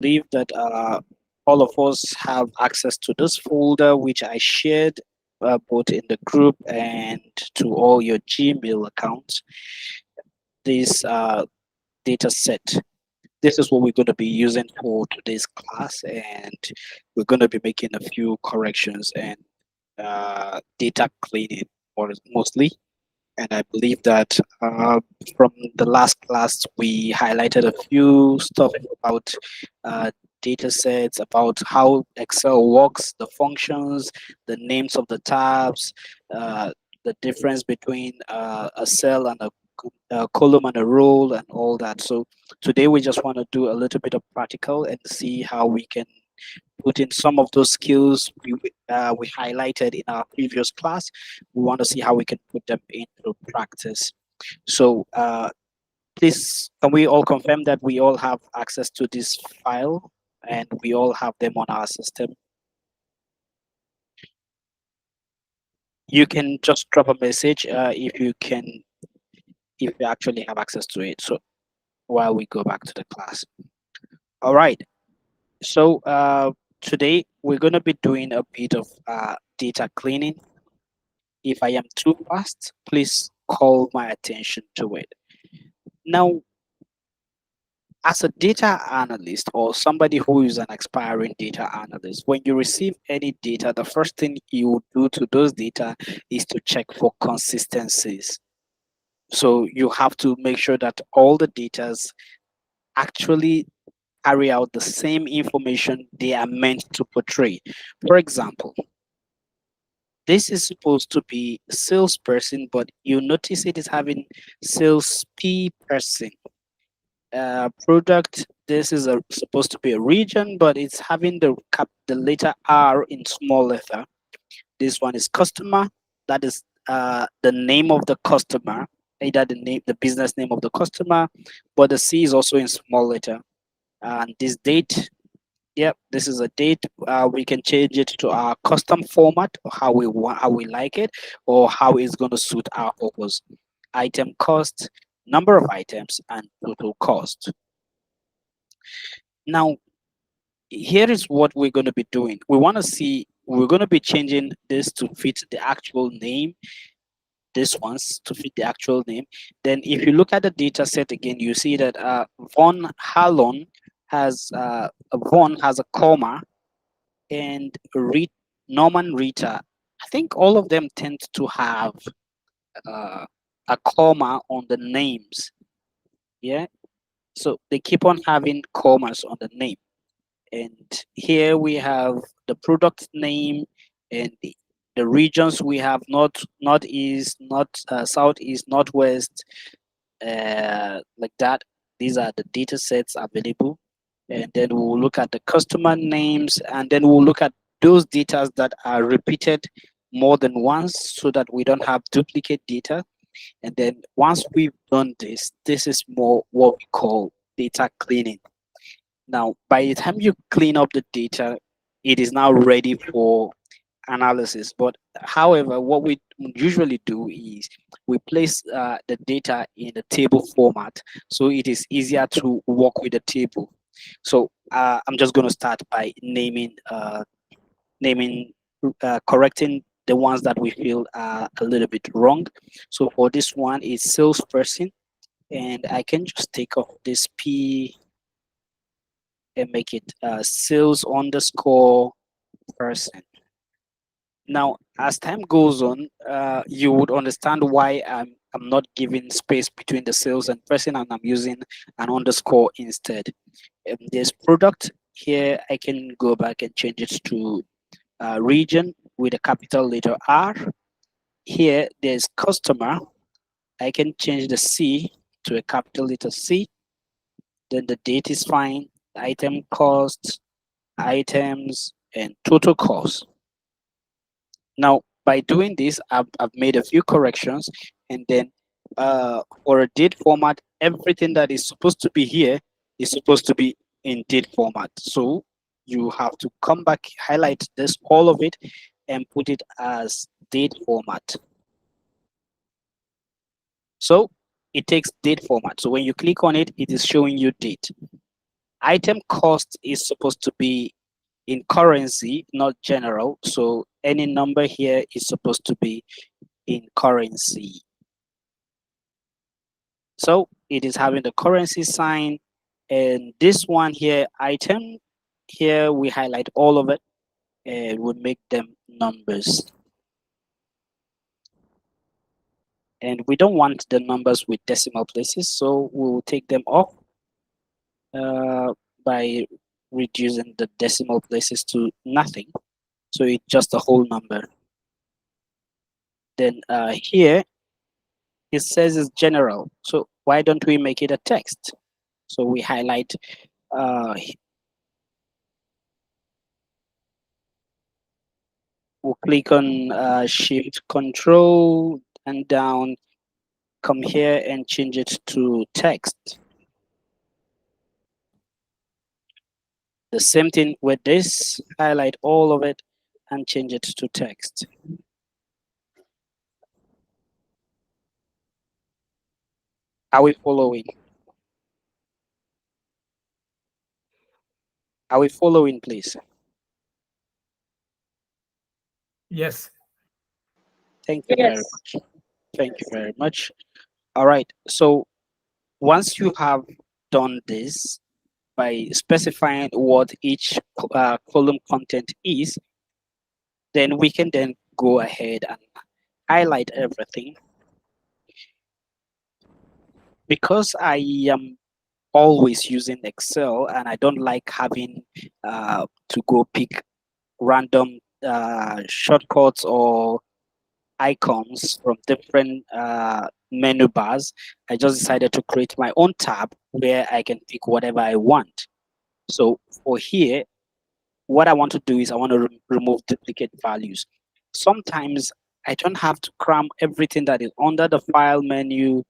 believe that all of us have access to this folder, which I shared both in the group and to all your Gmail accounts. This data set. This is what we're going to be using for today's class, and we're going to be making a few corrections and data cleaning mostly. And I believe that from the last class, we highlighted a few stuff about uh, data sets, about how Excel works, the functions, the names of the tabs, uh, the difference between a cell and a column and a row and all that. So today we just want to do a little bit of practical and see how we can put in some of those skills we highlighted in our previous class. We want to see how we can put them into practice. So please, can we all confirm that we all have access to this file and we all have them on our system? You can just drop a message if you actually have access to it. So while we go back to the class. All right. So today we're going to be doing a bit of data cleaning. If I am too fast, please call my attention to it. Now, as a data analyst or somebody who is an aspiring data analyst, when you receive any data, the first thing you do to those data is to check for consistencies. So you have to make sure that all the data actually carry out the same information they are meant to portray. For example, this is supposed to be salesperson, but you notice it is having sales P person. Product, this is supposed to be a region, but it's having the letter R in small letter. This one is customer, that is the name of the customer, either the business name of the customer, but the C is also in small letter. And this date, yep, this is a date. We can change it to our custom format, how we want, how we like it, or how it's going to suit our purpose. Item cost, number of items, and total cost. Now, here is what we're going to be doing. We want to see, we're going to be changing this to fit the actual name, this one's to fit the actual name. Then if you look at the data set again, you see that Von Hallon Von has a comma, and Norman Rita, I think all of them tend to have uh, a comma on the names. Yeah. So they keep on having commas on the name. And here we have the product name and the regions we have: northeast, southeast, northwest, like that. These are the data sets available. And then we'll look at the customer names, and then we'll look at those data that are repeated more than once so that we don't have duplicate data. And then once we've done this, this is more what we call data cleaning. Now, by the time you clean up the data, it is now ready for analysis. But however, what we usually do is we place the data in the table format, so it is easier to work with the table. So I'm just going to start by naming, correcting the ones that we feel are a little bit wrong. So for this one, it's salesperson, and I can just take off this P and make it sales underscore person. Now, as time goes on, you would understand why I'm not giving space between the sales and person, and I'm using an underscore instead. There's product here. I can go back and change it to region with a capital letter R. Here, there's customer. I can change the C to a capital letter C. Then the date is fine. Item cost, items, and total cost. Now, by doing this, I've made a few corrections, and then for a date format, everything that is supposed to be here is supposed to be in date format. So you have to come back, highlight this, all of it, and put it as date format. So it takes date format. So when you click on it, it is showing you date. Item cost is supposed to be in currency, not general. So any number here is supposed to be in currency. So it is having the currency sign. And this one here, item, here we highlight all of it and we make them numbers. And we don't want the numbers with decimal places, so we will take them off by reducing the decimal places to nothing. So it's just a whole number. Then here it says it's general. So why don't we make it a text? So we highlight, we'll click on Shift Control and down, come here and change it to text. The same thing with this, highlight all of it and change it to text. Are we following? Are we following, please? Yes. Thank you very much. Thank you very much. All right. So once you have done this by specifying what each column content is, then we can then go ahead and highlight everything. Because I am always using Excel and I don't like having to go pick random shortcuts or icons from different menu bars, I just decided to create my own tab where I can pick whatever I want. So for here, what I want to do is I want to remove duplicate values. Sometimes I don't have to cram everything that is under the file menu.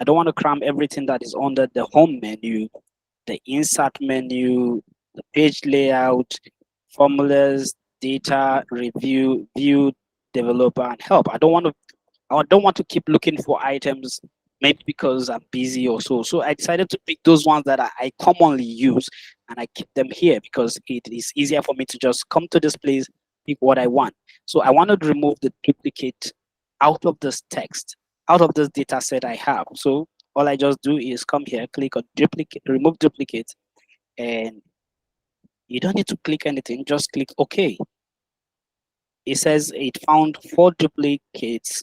I don't want to cram everything that is under the home menu, the insert menu, the page layout, formulas, data, review, view, developer, and help. I don't want to keep looking for items, maybe because I'm busy or so. So I decided to pick those ones that I commonly use and I keep them here because it is easier for me to just come to this place, pick what I want. So I want to remove the duplicate out of this text, out of this data set I have. So all I just do is come here, click on duplicate, remove duplicate, and you don't need to click anything, just click OK. It says it found 4 duplicate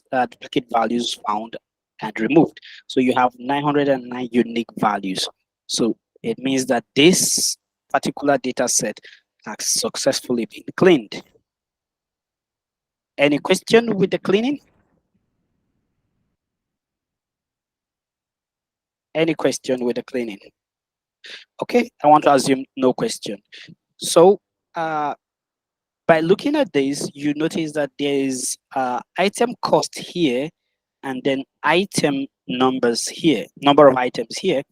values found and removed. So you have 909 unique values. So it means that this particular data set has successfully been cleaned. Any question with the cleaning? Any question with the cleaning? Okay, I want to assume no question. So by looking at this, you notice that there is item cost here and then item numbers here, number of items here,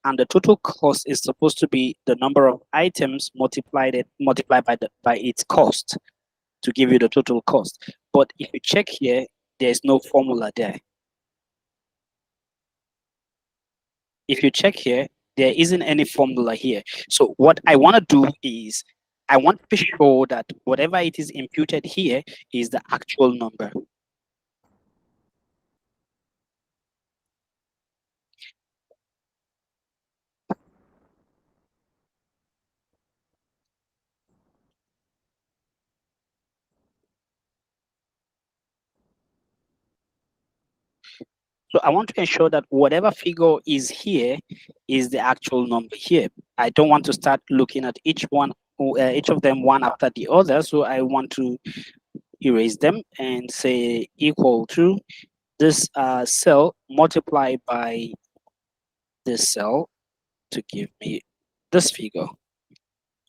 and the total cost is supposed to be the number of items multiplied by its cost to give you the total cost. But if you check here, there's no formula there. If you check here, there isn't any formula here. So what I want to do is I want to be sure that whatever it is imputed here is the actual number. So I want to ensure that whatever figure is here is the actual number here. I don't want to start looking at each of them one after the other. So I want to erase them and say equal to this cell multiplied by this cell to give me this figure.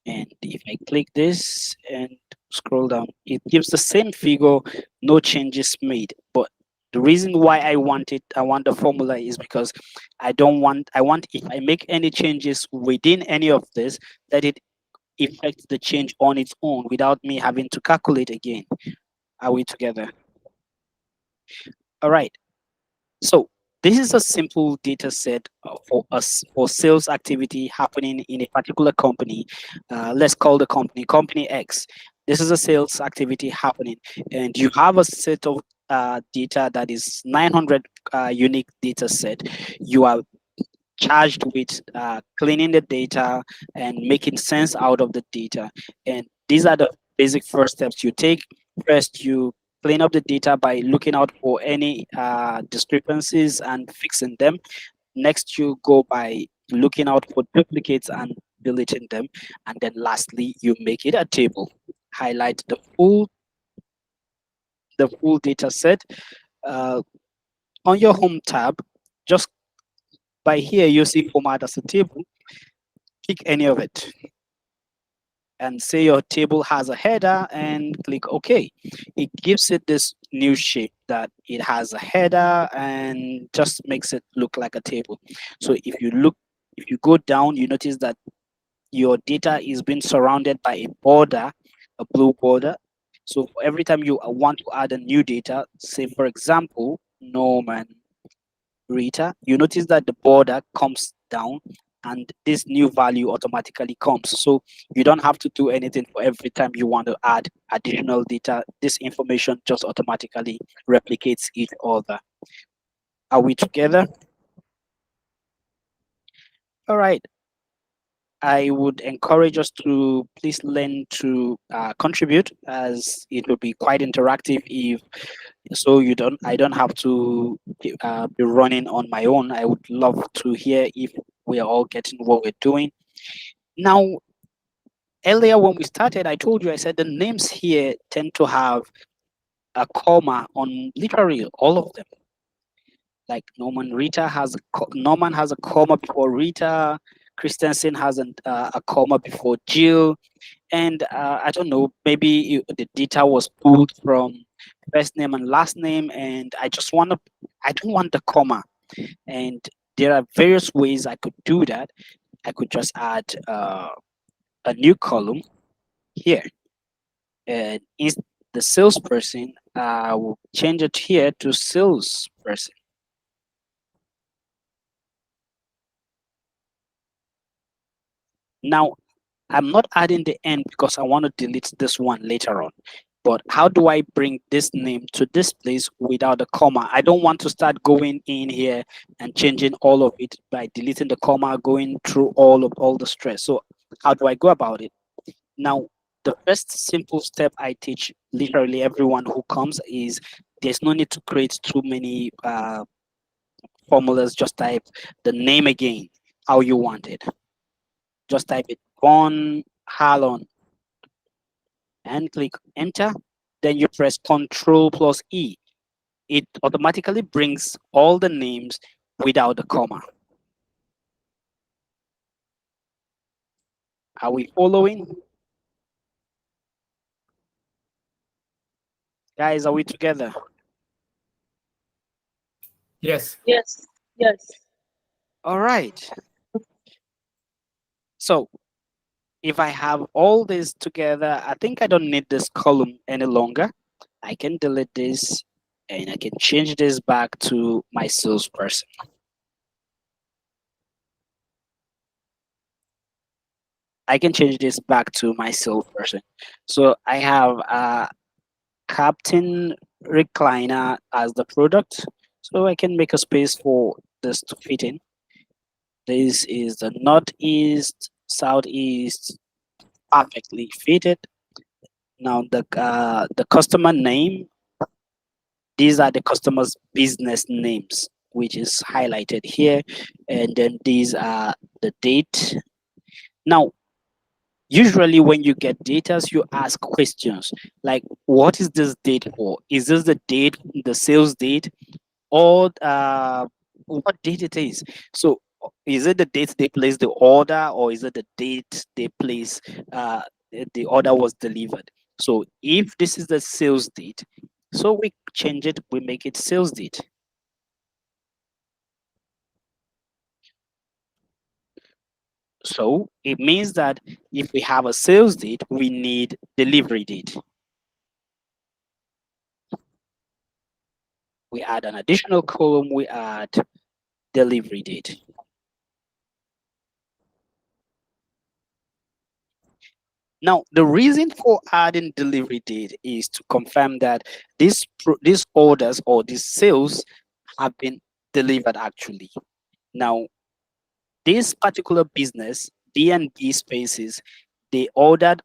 And if I click this and scroll down, it gives the same figure, no changes made. But the reason why I want the formula is because I want if I make any changes within any of this, that it affects the change on its own without me having to calculate again. Are we together? All right. So This is a simple data set for us for sales activity happening in a particular company. Let's call the company X. This is a sales activity happening, and you have a set of data that is 900 unique data set. You are charged with cleaning the data and making sense out of the data. And these are the basic first steps you take. First, you clean up the data by looking out for any discrepancies and fixing them. Next, you go by looking out for duplicates and deleting them. And then lastly, you make it a table. Highlight the full data set. Uh, on your home tab, just by here, you see format as a table. Pick any of it and say your table has a header and click OK. It gives it this new shape that it has a header and just makes it look like a table. So if you go down, you notice that your data is being surrounded by a border, a blue border. So every time you want to add a new data, say for example, Norman Rita, you notice that the border comes down and this new value automatically comes. So you don't have to do anything for every time you want to add additional data. This information just automatically replicates each other. Are we together? All right. I would encourage us to please learn to contribute, as it will be quite interactive if so I don't have to be running on my own. I would love to hear if we are all getting what we're doing. Now, earlier when we started, I told you, I said the names here tend to have a comma on literally all of them. Like Norman has a comma before Rita. Christensen has a comma before Jill. And I don't know, maybe the data was pulled from first name and last name, and I don't want the comma. And there are various ways I could do that. I could just add a new column here, and the salesperson, I will change it here to salesperson. Now, I'm not adding the end because I want to delete this one later on. But how do I bring this name to this place without a comma? I don't want to start going in here and changing all of it by deleting the comma, going through all the stress. So how do I go about it? Now, the first simple step I teach literally everyone who comes is there's no need to create too many formulas. Just type the name again, how you want it. Just type it Von Halon and click enter. Then you press Control plus E. It automatically brings all the names without the comma. Are we following? Guys, are we together? Yes. Yes, yes. All right. So if I have all this together, I think I don't need this column any longer. I can delete this and I can change this back to my salesperson. I can change this back to my salesperson. So I have Captain Recliner as the product. So I can make a space for this to fit in. This is the northeast, southeast, perfectly fitted. Now the customer name, these are the customer's business names, which is highlighted here. And then these are the date. Now, usually when you get data, you ask questions like, what is this date for? Is this the date, the sales date, or what date it is? So is it the date they place the order, or is it the date they place the order was delivered? So if this is the sales date, so we change it, we make it sales date. So it means that if we have a sales date, we need delivery date. We add an additional column, we add delivery date. Now, the reason for adding delivery date is to confirm that these orders or these sales have been delivered actually. Now, this particular business, D&B Spaces, they ordered,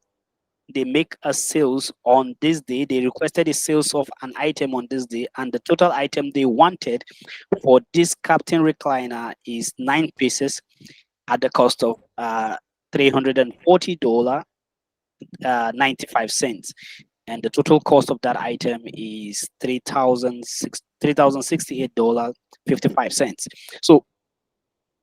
they make a sales on this day. They requested a sales of an item on this day, and the total item they wanted for this Captain Recliner is 9 pieces at the cost of $340 95 cents, and the total cost of that item is $3,068 55 cents. So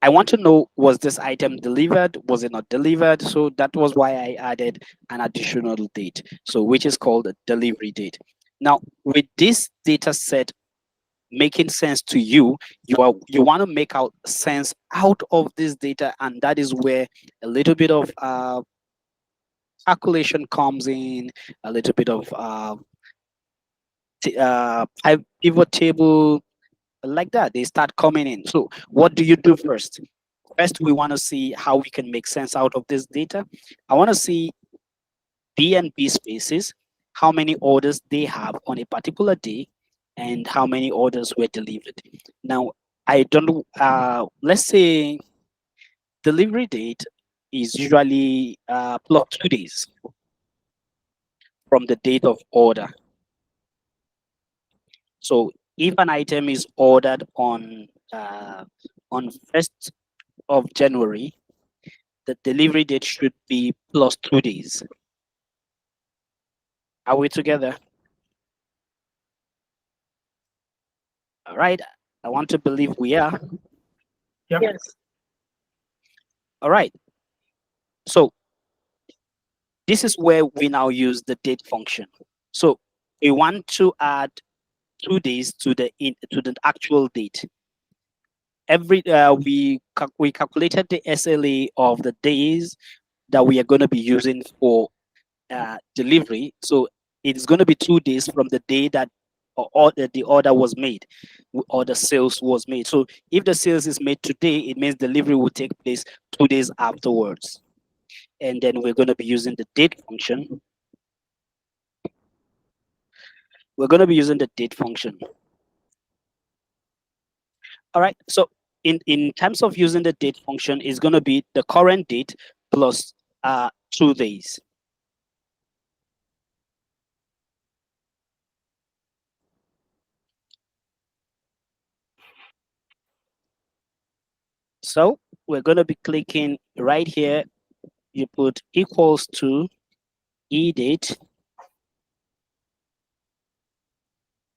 I want to know, was this item delivered? Was it not delivered? So that was why I added an additional date, so which is called a delivery date. Now, with this data set making sense to you, you want to make out sense out of this data, and that is where a little bit of calculation comes in, a little bit of pivot table, like that. They start coming in. So what do you do first? First, we want to see how we can make sense out of this data. I want to see B&B Spaces, how many orders they have on a particular day, and how many orders were delivered. Now, I don't know, let's say delivery date is usually plus 2 days from the date of order. So if an item is ordered on 1st of January, the delivery date should be plus 2 days. Are we together? All right. I want to believe we are. Yep. Yes. All right. So this is where we now use the date function. So we want to add 2 days to the actual date. We calculated the SLA of the days that we are going to be using for delivery. So it's going to be 2 days from the day that the order was made, or the sales was made. So if the sales is made today, it means delivery will take place 2 days afterwards. And then we're going to be using the date function. We're going to be using the date function. All right. So in terms of using the date function, is going to be the current date plus 2 days. So we're going to be clicking right here. You put equals to e date.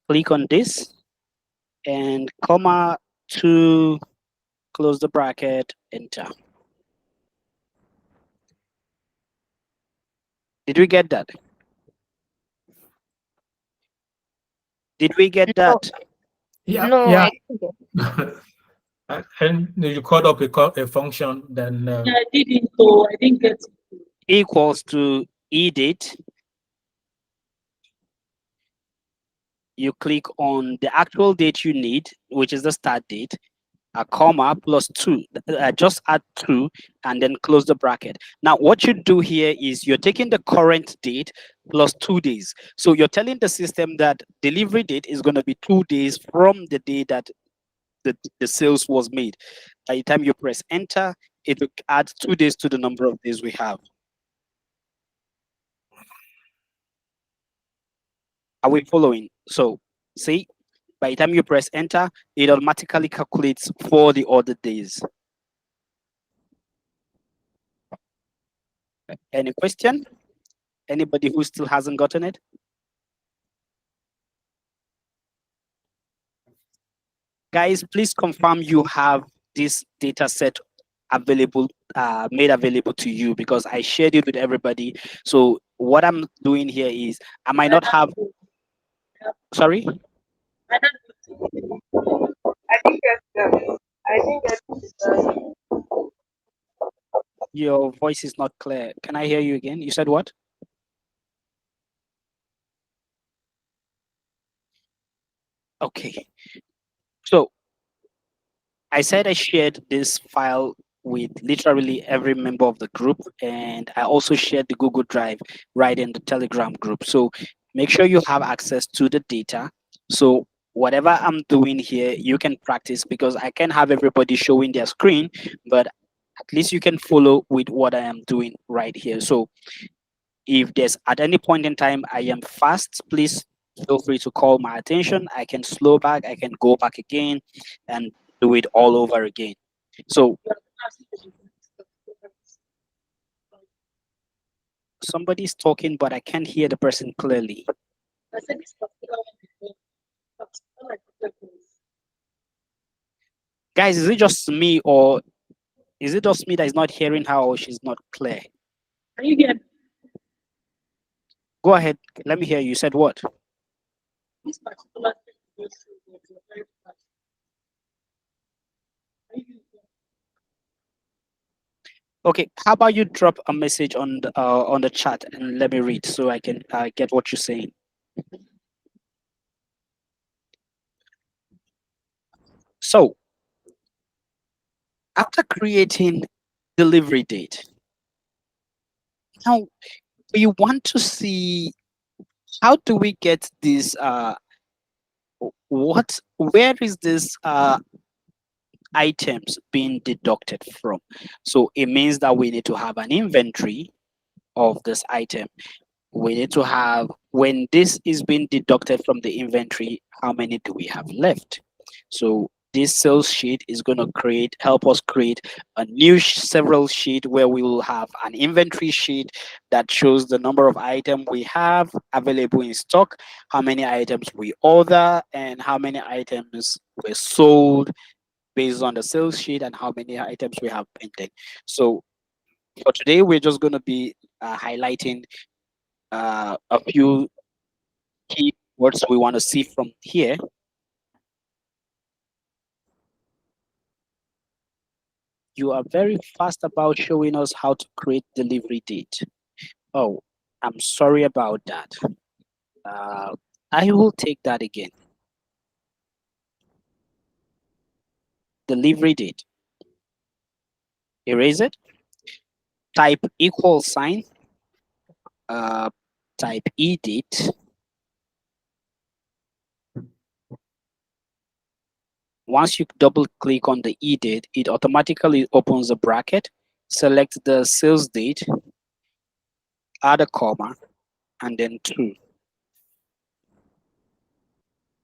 Click on this and comma to close the bracket, enter. Did we get that? Did we get No, that? Yeah. no, Yeah. I didn't get And you called up a function, then Yeah, I didn't. So I didn't get it. Equals to e date. You click on the actual date you need, which is the start date, a comma plus 2, just add 2 and then close the bracket. Now what you do here is you're taking the current date plus 2 days. So you're telling the system that delivery date is going to be 2 days from the day that the sales was made. By the time you press enter, it will add 2 days to the number of days we have. Are we following? So see, by the time you press enter, it automatically calculates for the other days. Any question? Anybody who still hasn't gotten it? Guys, please confirm you have this data set available, made available to you, because I shared it with everybody. So what I'm doing here is I might not have, sorry, I don't I didn't get that. I didn't get that. your voice is not clear. Can I hear you again? You said what? Okay. So I said I shared this file with literally every member of the group, and I also shared the Google Drive right in the Telegram group. So make sure you have access to the data. So whatever I'm doing here, you can practice, because I can have everybody showing their screen, but at least you can follow with what I am doing right here. So if there's at any point in time I am fast, please feel free to call my attention. I can slow back, I can go back again and do it all over again. So somebody's talking, but I can't hear the person clearly. I said this particular one before. Particular like purpose. Guys, is it just me, or is it just me that is not hearing her, or she's not clear? Can you get Go ahead, let me hear you. You said what? this particular thing to go through with your very fast? Can you get Okay, how about you drop a message on the chat and let me read so I can get what you're saying. So after creating delivery date, now we want to see how do we get this where is this items being deducted from. So it means that we need to have an inventory of this item. We need to have, when this is being deducted from the inventory, how many do we have left? So this sales sheet is going to help us create a new several sheet where we will have an inventory sheet that shows the number of items we have available in stock, how many items we order, and how many items were sold based on the sales sheet, and how many items we have pending. So for today, we're just going to be highlighting a few key words we want to see from here. You are very fast about showing us how to create delivery date. Oh, I'm sorry about that. Uh, I will take that again. Delivery date. Erase it. Type equal sign. Uh, type edit. Once you double click on the edit, it automatically opens a bracket. Select the sales date, add a comma, and then 2.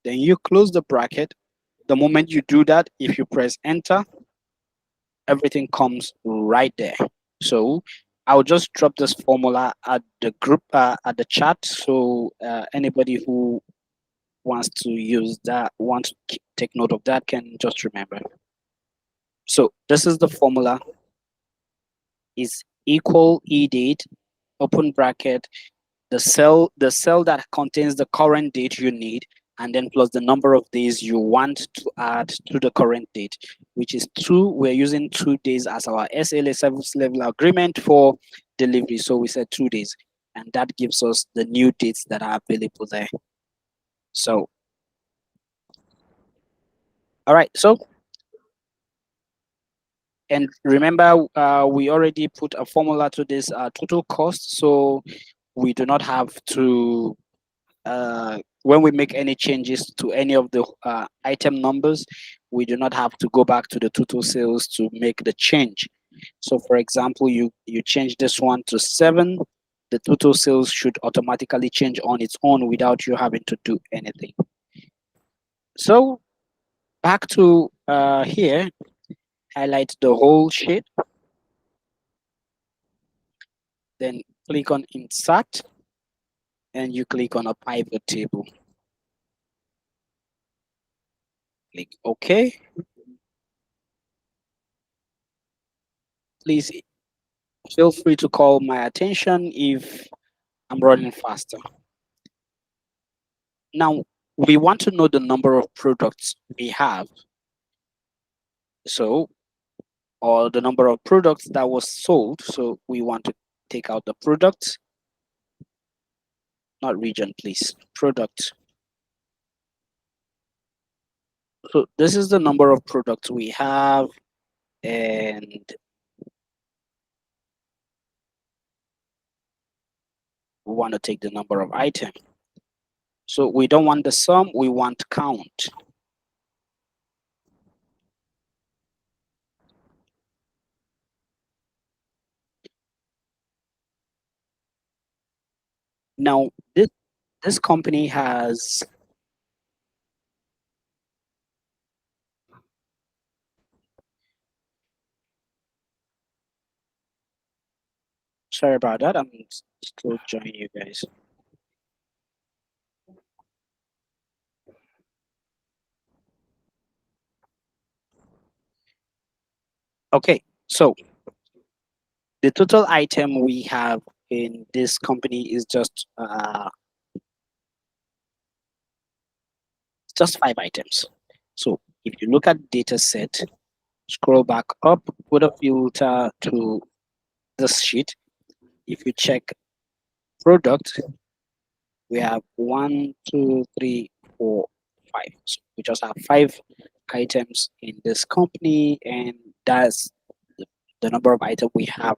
Then you close the bracket. The moment you do that, if you press enter, everything comes right there. So I'll just drop this formula at the group, at the chat. So anybody who wants to use that, wants to take note of that, can just remember. So this is the formula: is equal edate, open bracket, the cell that contains the current date you need, and then plus the number of days you want to add to the current date, which is 2. We're using 2 days as our SLA service level agreement for delivery. So we said 2 days, and that gives us the new dates that are available there. So, all right. So, and remember, we already put a formula to this total cost. So we do not have to when we make any changes to any of the item numbers, we do not have to go back to the total sales to make the change. So for example, you change this one to 7, the total sales should automatically change on its own without you having to do anything. So back to here, highlight the whole sheet, then click on insert, and you click on a pivot table. Click OK. Please feel free to call my attention if I'm running faster. Now, we want to know the number of products we have. So, or the number of products that was sold. So we want to take out the product, not region, please. Product. So this is the number of products we have, and we want to take the number of items. So we don't want the sum, we want count. Now this company has, sorry about that, I'm still joining you guys. Okay, so the total item we have in this company is just 5 items. So if you look at data set, scroll back up, put a filter to this sheet. If you check product, we have 1, 2, 3, 4, 5. So we just have 5 items in this company, and that's the number of items we have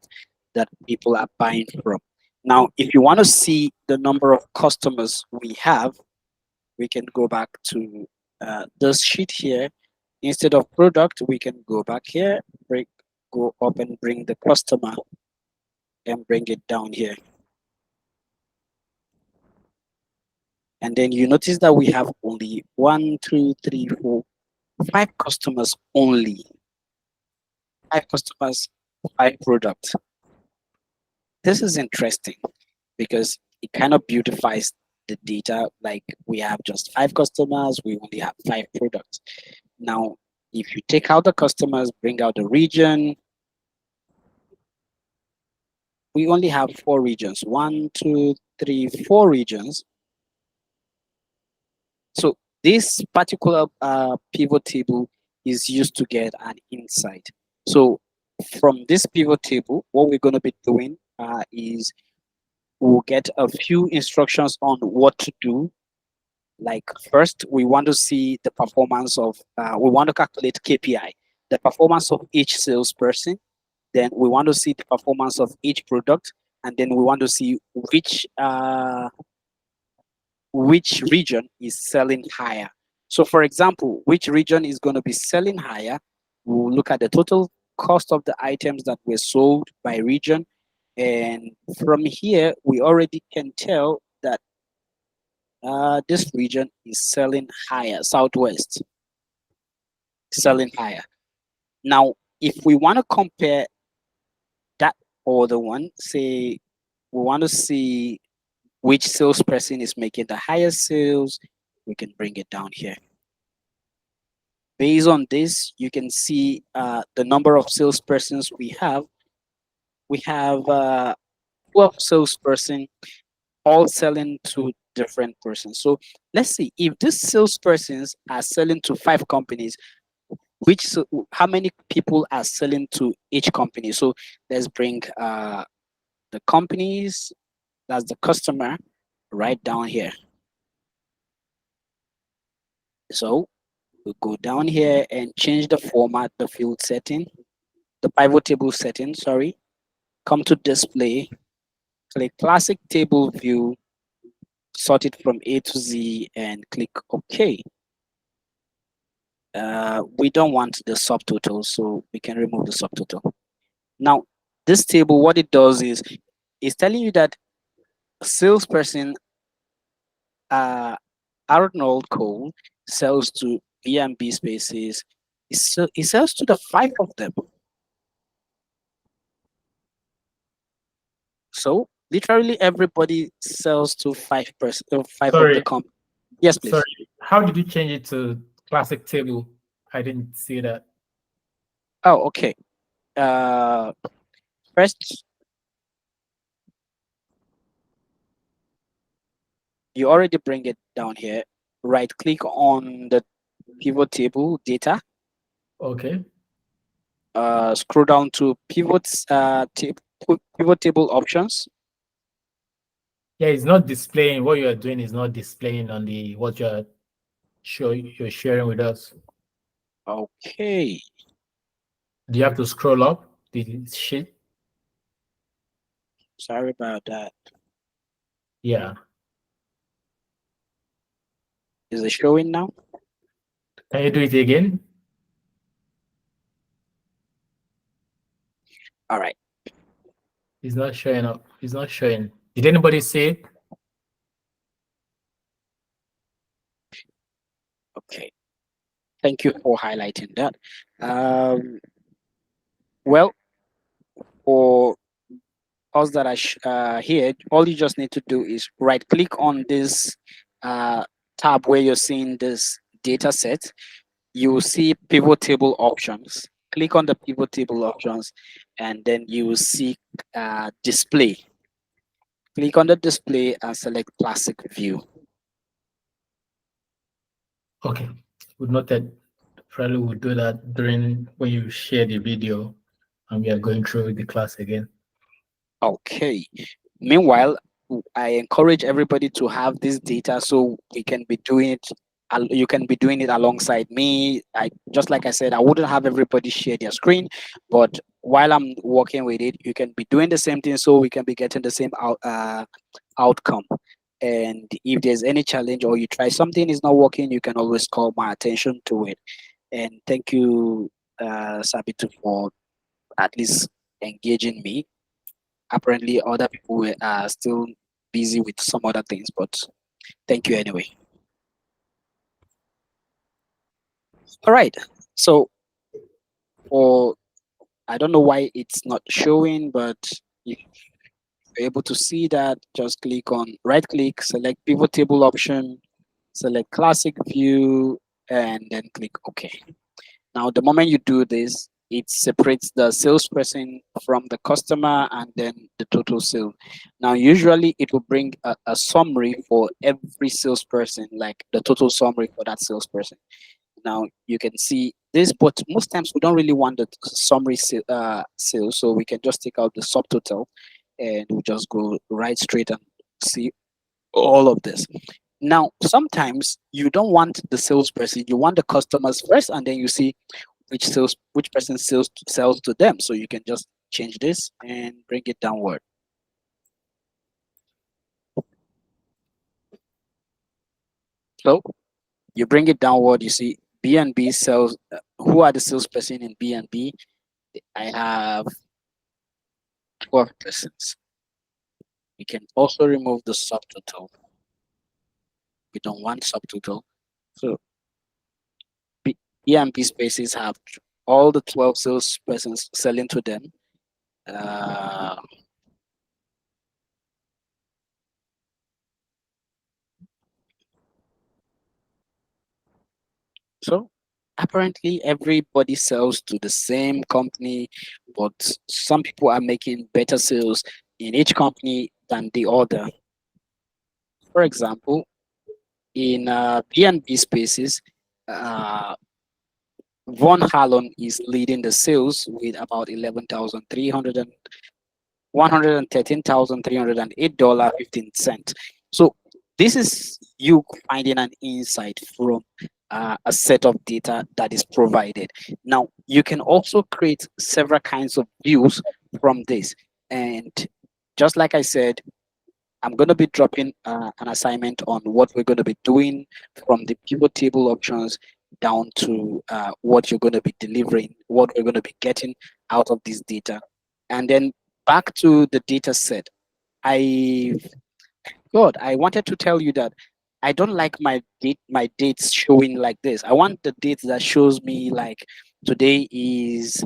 that people are buying from. Now, if you want to see the number of customers we have, we can go back to this sheet here. Instead of product, we can go back here, go up and bring the customer and bring it down here. And then you notice that we have only 1, 2, 3, 4, 5 customers only. 5 customers, 5 products. This is interesting because it kind of beautifies the data. Like we have just 5 customers, we only have 5 products. Now, if you take out the customers, bring out the region, we only have 4 regions. 1, 2, 3, 4 regions. So this particular pivot table is used to get an insight. So from this pivot table, what we're going to be doing is we'll get a few instructions on what to do. Like first, we want to see the performance of, we want to calculate KPI, the performance of each salesperson. Then we want to see the performance of each product, and then we want to see which region is selling higher. So for example, which region is going to be selling higher? We'll look at the total cost of the items that were sold by region. And from here, we already can tell that this region is selling higher, Southwest, selling higher. Now, if we want to compare that other one, say we want to see which salesperson is making the highest sales, we can bring it down here. Based on this, you can see the number of salespersons we have. We have 12 salesperson, all selling to different persons. So let's see if these salespersons are selling to 5 companies, how many people are selling to each company? So let's bring the companies, that's the customer, right down here. So we go down here and change the format, the field setting, the pivot table setting, sorry. Come to display, click classic table view, sort it from A to Z, and click OK. We don't want the subtotal, so we can remove the subtotal. Now, this table, what it does is it's telling you that salesperson Arnold Cole sells to B&B Spaces. He sells to the 5 of them. So literally everybody sells to 5 of the Sorry, company. Yes, please. sorry. How did you change it to classic table? I didn't see that. Oh, okay. First, you already bring it down here. Right click on the pivot table data. Okay. Scroll down to pivot table options. Yeah, it's not displaying what you are doing is not displaying on the what you're sharing with us. Okay. Do you have to scroll up the sheet? Sorry about that. Yeah. Is it showing now? Can you do it again? All right. It's not showing up. It's not showing. Did anybody see it? Okay. Thank you for highlighting that. Well, for us that are here, all you just need to do is right click on this uh, tab where you're seeing this data set. You will see pivot table options. Click on the pivot table options, and then you will see display. Click on the display and select classic view. Okay. We've noted. Probably we'll do that during when you share the video and we are going through the class again. Okay. Meanwhile, I encourage everybody to have this data so we can be doing it. You can be doing it alongside me. I just like I said, I wouldn't have everybody share their screen, but while I'm working with it, you can be doing the same thing so we can be getting the same outcome. And if there's any challenge or you try something is not working, you can always call my attention to it. And thank you, Sabitu, for at least engaging me. Apparently other people are still busy with some other things, but thank you anyway. All right, so for I don't know why it's not showing, but if you're able to see that, just click on right click, select pivot table option, select classic view, and then click OK. Now, the moment you do this, it separates the salesperson from the customer and then the total sale. Now, usually it will bring a summary for every salesperson, like the total summary for that salesperson. Now, you can see this, but most times we don't really want the summary sales, so we can just take out the subtotal and we just go right straight and see all of this. Now, sometimes you don't want the salesperson, you want the customers first, and then you see which person sells to them. So you can just change this and bring it downward. So you bring it downward, you see B&B sells. Who are the salesperson in B&B? I have 12 persons. We can also remove the subtotal. We don't want subtotal. So B&B spaces have all the 12 salespersons selling to them. Uh, So apparently everybody sells to the same company, but some people are making better sales in each company than the other. For example, in B&B spaces, uh, Von Hallon is leading the sales with about 113,308.15. So this is you finding an insight from a set of data that is provided. Now you can also create several kinds of views from this, and just like I said, I'm going to be dropping an assignment on what we're going to be doing from the pivot table options down to what you're going to be delivering, what we're going to be getting out of this data. And then back to the data set. I God, I wanted to tell you that I don't like my dates showing like this. I want the date that shows me like today is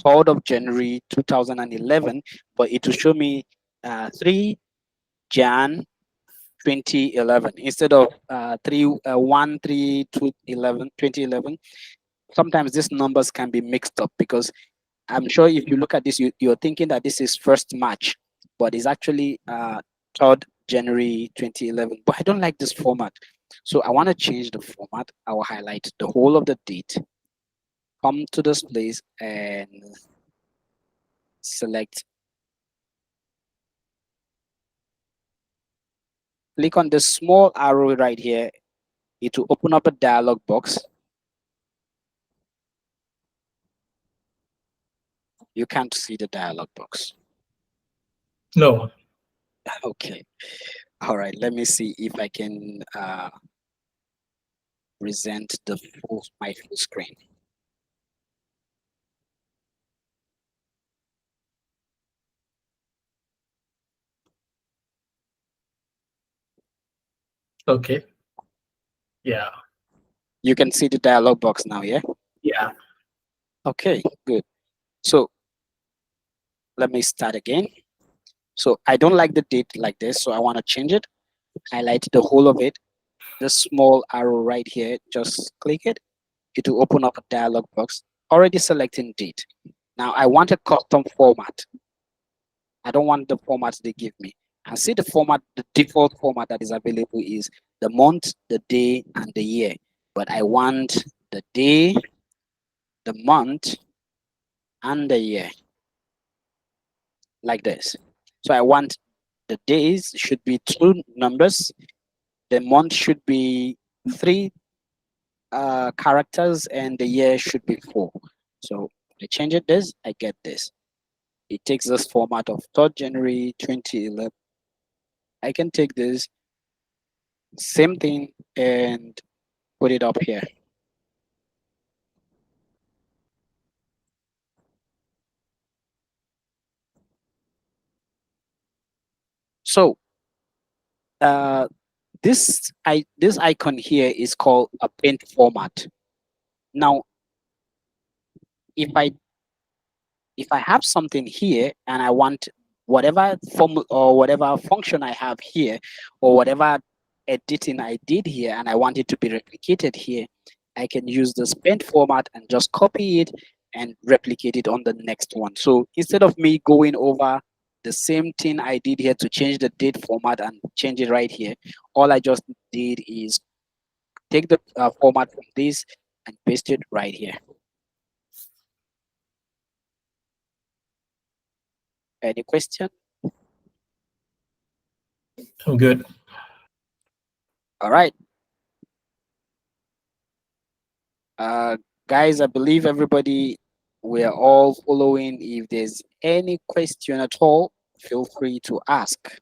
3rd of January 2011, but it will show me 3 Jan 2011 instead of 1 3 2 11 2011. Sometimes these numbers can be mixed up because I'm sure if you look at this, you're thinking that this is 1st March, but it's actually 3rd January 2011. But I don't like this format, so I want to change the format. I will highlight the whole of the date, come to this place and select, click on the small arrow right here. It will open up a dialog box. You can't see the dialog box. No. Okay. All right. Let me see if I can present my full screen. Okay. Yeah. You can see the dialog box now, yeah? Yeah. Okay, good. So let me start again. So I don't like the date like this, so I want to change it. Highlight the whole of it. The small arrow right here, just click it. It will open up a dialog box, already selecting date. Now I want a custom format. I don't want the format they give me. And see the format, the default format that is available is the month, the day, and the year. But I want the day, the month, and the year, like this. So I want the days should be 2 numbers, the month should be 3 characters, and the year should be 4. So I change it this, I get this. It takes this format of 3rd January 2011. I can take this same thing and put it up here. So this icon here is called a paint format. Now, if I have something here and I want whatever form or whatever function I have here, or whatever editing I did here, and I want it to be replicated here, I can use this paint format and just copy it and replicate it on the next one. So instead of me going over the same thing I did here to change the date format and change it right here, all I just did is take the format from this and paste it right here. Any question? I'm good. All right. Guys, I believe everybody, we are all following. If there's any question at all, feel free to ask.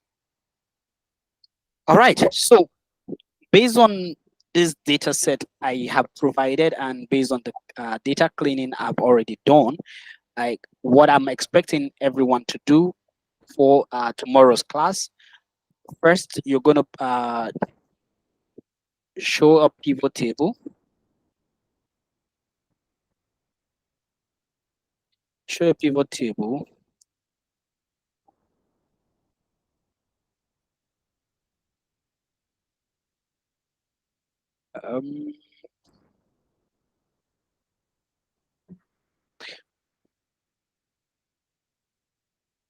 All right. So based on this data set I have provided and based on the data cleaning I've already done, like what I'm expecting everyone to do for tomorrow's class, first, you're going to show a pivot table. Show a pivot table. Um,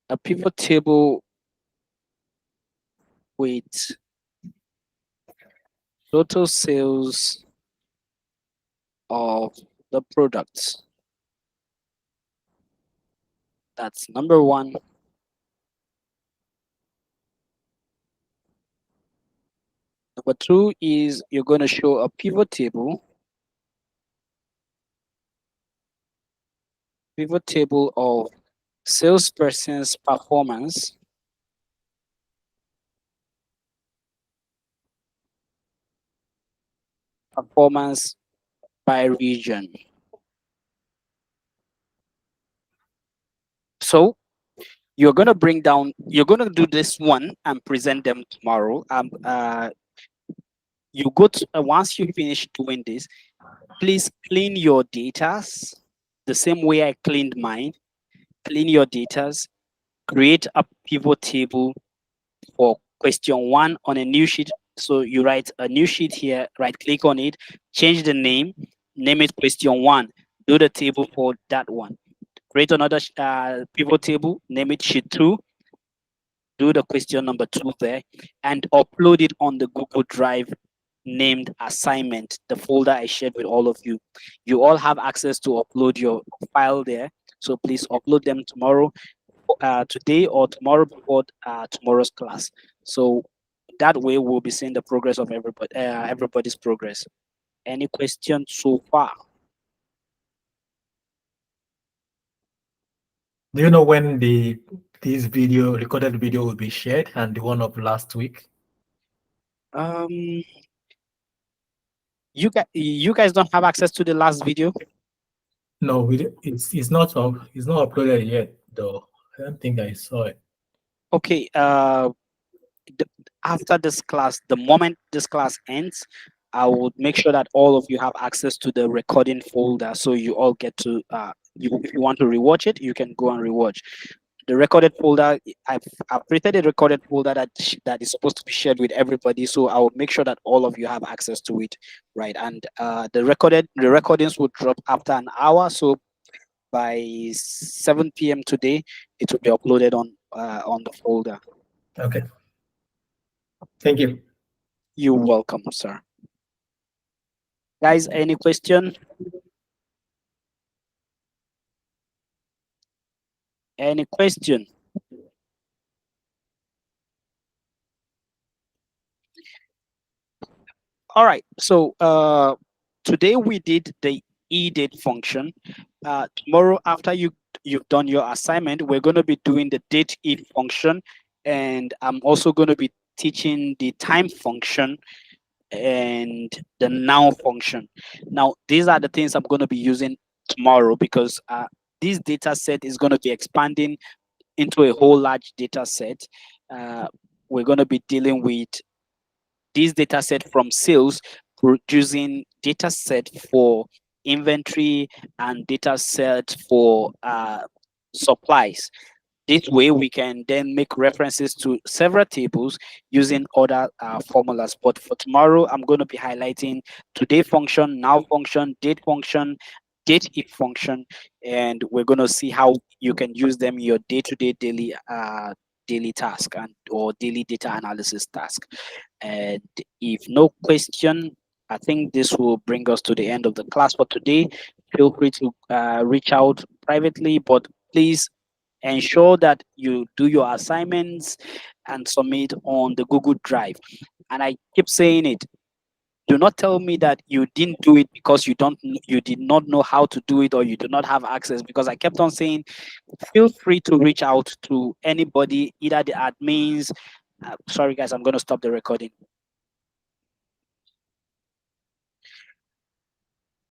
a pivot table with total sales of the products. That's number one. Number two is you're going to show a pivot table of salesperson's performance by region. So you're going to you're going to do this one and present them tomorrow. You go to, once you finish doing this, please clean your datas the same way I cleaned mine. Clean your datas, create a pivot table for question 1 on a new sheet. So you write a new sheet here, right click on it, change the name, name it question 1, do the table for that one. Create another pivot table, name it sheet 2, do the question number 2 there, and upload it on the Google Drive named assignment, the folder I shared with all of you. You all have access to upload your file there. So please upload them tomorrow, today or tomorrow before tomorrow's class. So that way we'll be seeing the progress of everybody's progress. Any questions so far? Do you know when this video recorded video will be shared and the one of last week? Um, you guys don't have access to the last video. No, it's not up, it's not uploaded yet though. I don't think I saw it. Okay. The, After this class, the moment this class ends, I would make sure that all of you have access to the recording folder, so you all get to. If you want to rewatch it, you can go and rewatch the recorded folder. I've created a recorded folder that is supposed to be shared with everybody, so I will make sure that all of you have access to it, right? And the recordings will drop after an hour, so by 7 p.m. today, it will be uploaded on the folder. Okay. Thank you. You're welcome, sir. Guys, any question? Any question? All right. So today we did the edit function. Tomorrow, after you've done your assignment, we're going to be doing the date if function, and I'm also going to be teaching the time function and the now function. Now, these are the things I'm going to be using tomorrow because this data set is going to be expanding into a whole large data set. We're going to be dealing with this data set from sales, producing data set for inventory and data set for supplies. This way, we can then make references to several tables using other formulas. But for tomorrow, I'm going to be highlighting today function, now function, date if function, and we're going to see how you can use them in your day-to-day daily task and or daily data analysis task. And if no question, I think this will bring us to the end of the class for today. Feel free to reach out privately, but please ensure that you do your assignments and submit on the Google Drive. And I keep saying it. Do not tell me that you didn't do it because you did not know how to do it or you do not have access, because I kept on saying feel free to reach out to anybody, either the admins. Sorry guys, I'm going to stop the recording.